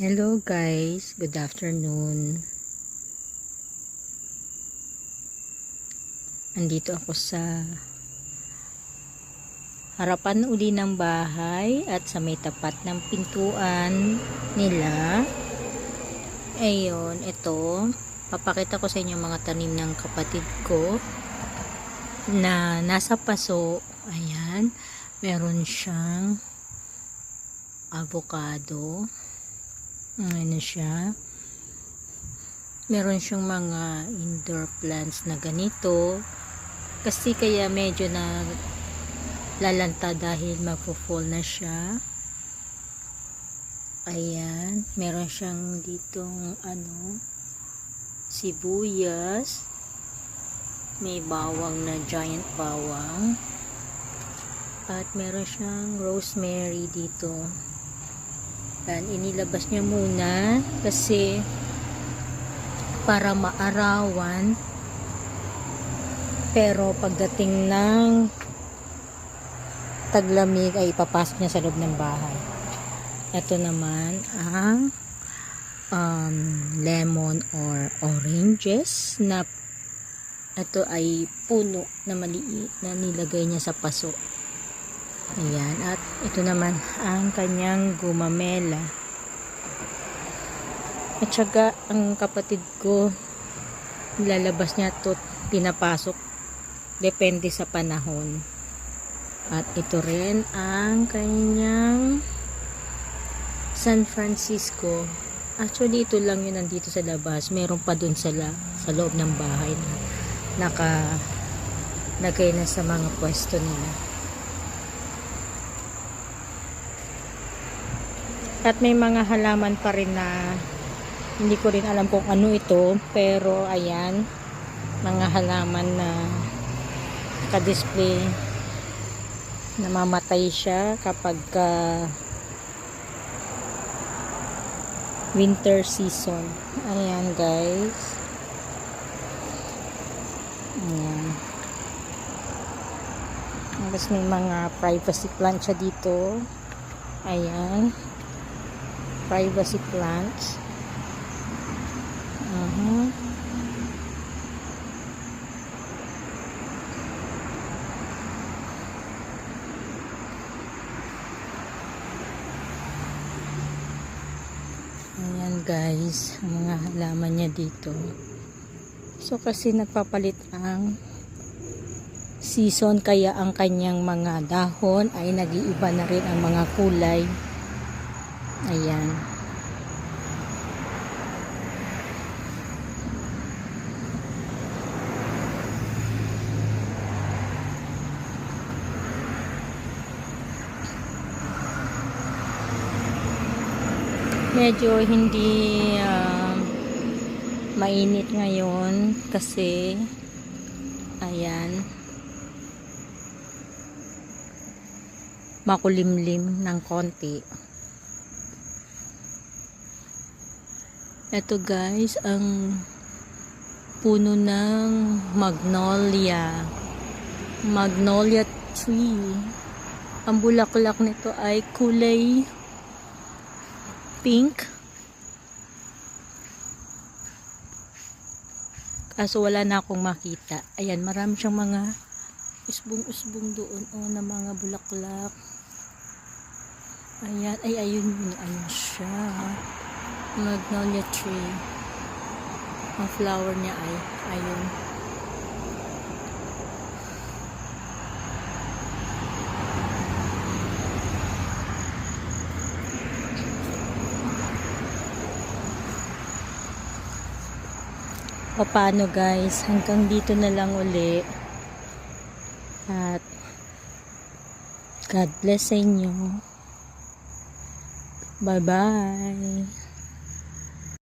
Hello guys, good afternoon. Andito ako sa harapan uli ng bahay at sa may tapat ng pintuan nila. Ayun, ito. Papakita ko sa inyo mga tanim ng kapatid ko na nasa paso. Ayan, meron siyang avocado. Ano siya? Meron siyang mga indoor plants na ganito. Kasi kaya medyo na lalanta dahil magpo-fall na siya. Ayan, meron siyang ditong sibuyas. May bawang na giant bawang. At meron siyang rosemary dito. Dan inilabas niya muna kasi para maarawan, pero pagdating ng taglamig ay ipapasok niya sa loob ng bahay. Ito naman ang lemon or oranges na ito ay puno na maliit na nilagay niya sa paso. Ayan, at ito naman ang kanyang gumamela. At saka ang kapatid ko, lalabas niya ito, pinapasok. Depende sa panahon. At ito rin ang kanyang San Francisco. Actually, ito lang yun nandito sa labas. Meron pa dun sa loob ng bahay na nakalagay na sa mga pwesto nila. At may mga halaman pa rin na hindi ko rin alam kung ano ito, pero ayan, mga halaman na naka-display, namamatay siya kapag winter season. Ayan guys, ayan. Tapos may mga privacy plant siya dito. Ayan, privacy plants. Ayan guys, ang mga halaman niya dito. So kasi nagpapalit ang season, kaya ang kanyang mga dahon ay nag-iiba na rin ang mga kulay. Ayan. Medyo hindi mainit ngayon kasi ayan, makulimlim ng konti. Ito guys, ang puno ng magnolia tree. Ang bulaklak nito ay kulay pink. Kaso wala na akong makita. Ayan, marami siyang mga usbong-usbong doon na mga bulaklak. Ayan, ayun siya. Magnolia tree. Ang flower niya ay ayun. Paano guys, hanggang dito na lang uli. At God bless sa inyo. Bye bye.